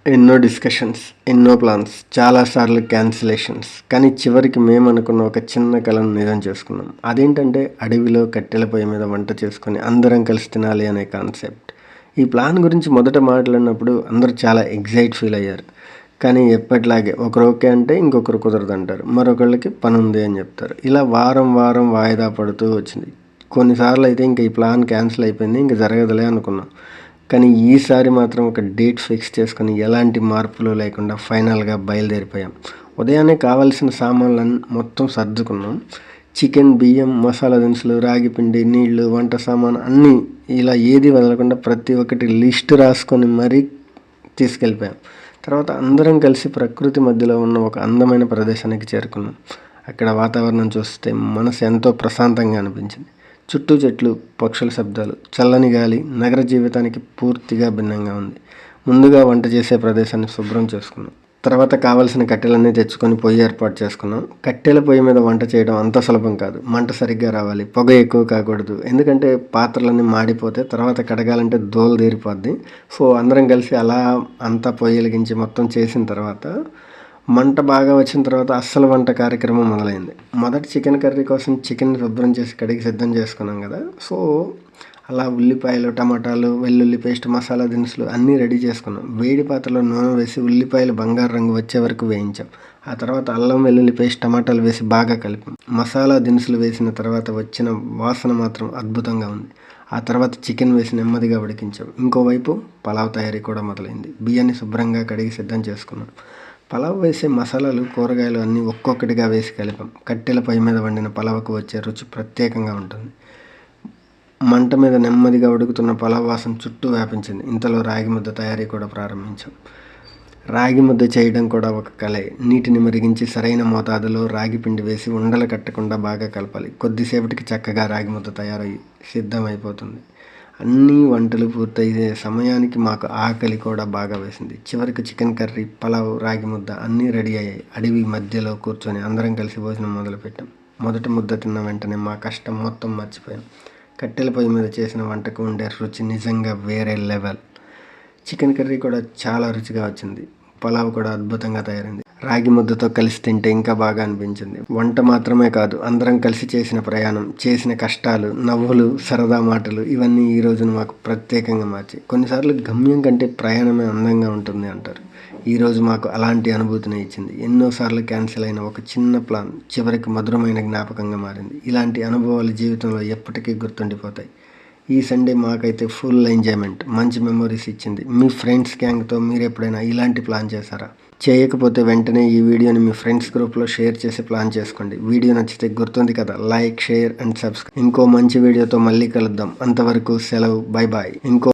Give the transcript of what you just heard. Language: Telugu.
ఎన్నో డిస్కషన్స్, ఎన్నో ప్లాన్స్, చాలాసార్లు క్యాన్సిలేషన్స్. కానీ చివరికి మేమనుకున్న ఒక చిన్న కలను నిజం చేసుకున్నాం. అదేంటంటే అడవిలో కట్టెల పొయ్యి మీద వంట చేసుకొని అందరం కలిసి తినాలి అనే కాన్సెప్ట్. ఈ ప్లాన్ గురించి మొదట మాట్లాడినప్పుడు అందరూ చాలా ఫీల్ అయ్యారు. కానీ ఎప్పటిలాగే ఒకరు ఓకే అంటే ఇంకొకరు కుదరదంటారు, మరొకళ్ళకి పని ఉంది అని చెప్తారు. ఇలా వారం వారం వాయిదా పడుతూ వచ్చింది. కొన్నిసార్లు అయితే ఇంకా ఈ ప్లాన్ క్యాన్సిల్ అయిపోయింది, ఇంకా జరగదులే అనుకున్నాం. కానీ ఈసారి మాత్రం ఒక డేట్ ఫిక్స్ చేసుకొని ఎలాంటి మార్పులు లేకుండా ఫైనల్గా బయలుదేరిపోయాం. ఉదయాన్నే కావాల్సిన సామాన్లను మొత్తం సర్దుకున్నాం. చికెన్, బియ్యం, మసాలా దినుసులు, రాగి పిండి, నీళ్లు, వంట సామాన్ అన్నీ ఇలా ఏది వదలకుండా ప్రతి ఒక్కటి లిస్ట్ రాసుకొని మరీ తీసుకెళ్ళిపోయాం. తర్వాత అందరం కలిసి ప్రకృతి మధ్యలో ఉన్న ఒక అందమైన ప్రదేశానికి చేరుకున్నాం. అక్కడ వాతావరణం చూస్తే మనసు ఎంతో ప్రశాంతంగా అనిపించింది. చుట్టూ చెట్లు, పక్షుల శబ్దాలు, చల్లని గాలి నగర జీవితానికి పూర్తిగా భిన్నంగా ఉంది. ముందుగా వంట చేసే ప్రదేశాన్ని శుభ్రం చేసుకున్నాం. తర్వాత కావలసిన కట్టెలన్నీ తెచ్చుకొని పొయ్యి ఏర్పాటు చేసుకున్నాం. కట్టెల పొయ్యి మీద వంట చేయడం అంత సులభం కాదు. మంట సరిగ్గా రావాలి, పొగ ఎక్కువ కాకూడదు. ఎందుకంటే పాత్రలన్నీ మాడిపోతే తర్వాత కడగాలంటే దోలు తీరిపోద్ది. సో అందరం కలిసి అలా అంతా పొయ్యి వెలిగించి మొత్తం చేసిన తర్వాత మంట బాగా వచ్చిన తర్వాత అస్సలు వంట కార్యక్రమం మొదలైంది. మొదటి చికెన్ కర్రీ కోసం చికెన్ శుభ్రం చేసి కడిగి సిద్ధం చేసుకున్నాం కదా. సో అలా ఉల్లిపాయలు, టమాటాలు, వెల్లుల్లి పేస్ట్, మసాలా దినుసులు అన్నీ రెడీ చేసుకున్నాం. వేడి పాత్రలో నూనె వేసి ఉల్లిపాయలు బంగారు రంగు వచ్చే వరకు వేయించాం. ఆ తర్వాత అల్లం వెల్లుల్లి పేస్ట్, టమాటాలు వేసి బాగా కలిపాం. మసాలా దినుసులు వేసిన తర్వాత వచ్చిన వాసన మాత్రం అద్భుతంగా ఉంది. ఆ తర్వాత చికెన్ వేసి నెమ్మదిగా ఉడికించాం. ఇంకోవైపు పలావ్ తయారీ కూడా మొదలైంది. బియ్యాన్ని శుభ్రంగా కడిగి సిద్ధం చేసుకున్నాం. పలావ్ వేసే మసాలాలు, కూరగాయలు అన్నీ ఒక్కొక్కటిగా వేసి కలిపాం. కట్టెల పొయ్యి మీద వండిన పలావుకు వచ్చే రుచి ప్రత్యేకంగా ఉంటుంది. మంట మీద నెమ్మదిగా ఉడుకుతున్న పలావ్ వాసన చుట్టూ వ్యాపించింది. ఇంతలో రాగి ముద్ద తయారీ కూడా ప్రారంభించాం. రాగి ముద్ద చేయడం కూడా ఒక కళే. నీటిని మరిగించి సరైన మోతాదులో రాగి పిండి వేసి ఉండలు కట్టకుండా బాగా కలపాలి. కొద్దిసేపటికి చక్కగా రాగి ముద్ద తయారై సిద్ధమైపోతుంది. అన్నీ వంటలు పూర్తయ్యే సమయానికి మాకు ఆకలి కూడా బాగా వేసింది. చివరికి చికెన్ కర్రీ, పలావ్, రాగి ముద్ద అన్నీ రెడీ అయ్యాయి. అడవి మధ్యలో కూర్చొని అందరం కలిసి భోజనం మొదలుపెట్టాం. మొదటి ముద్ద తిన్న వెంటనే మా కష్టం మొత్తం మర్చిపోయాం. కట్టెల పొయ్యి మీద చేసిన వంటకు ఉండే రుచి నిజంగా వేరే లెవెల్. చికెన్ కర్రీ కూడా చాలా రుచిగా వచ్చింది. పలావ్ కూడా అద్భుతంగా తయారైంది. రాగి ముద్దతో కలిసి తింటే ఇంకా బాగా అనిపించింది. వంట మాత్రమే కాదు, అందరం కలిసి చేసిన ప్రయాణం, చేసిన కష్టాలు, నవ్వులు, సరదా మాటలు ఇవన్నీ ఈ రోజును మాకు ప్రత్యేకంగా మార్చాయి. కొన్నిసార్లు గమ్యం కంటే ప్రయాణమే అందంగా ఉంటుంది అంటారు. ఈరోజు మాకు అలాంటి అనుభూతిని ఇచ్చింది. ఎన్నోసార్లు క్యాన్సిల్ అయిన ఒక చిన్న ప్లాన్ చివరికి మధురమైన జ్ఞాపకంగా మారింది. ఇలాంటి అనుభవాలు జీవితంలో ఎప్పటికీ గుర్తుండిపోతాయి. ఈ సండే మాకైతే ఫుల్ ఎంజాయ్మెంట్, మంచి మెమొరీస్ ఇచ్చింది. మీ ఫ్రెండ్స్ గ్యాంగ్తో మీరు ఎప్పుడైనా ఇలాంటి ప్లాన్ చేశారా? చేయకపోతే వెంటనే ఈ వీడియోని మీ ఫ్రెండ్స్ గ్రూప్లో షేర్ చేసి ప్లాన్ చేసుకోండి. వీడియో నచ్చితే గుర్తుంది కదా, లైక్, షేర్ అండ్ సబ్స్క్రైబ్. ఇంకో మంచి వీడియోతో మళ్ళీ కలుద్దాం. అంతవరకు సెలవు, బై బాయ్.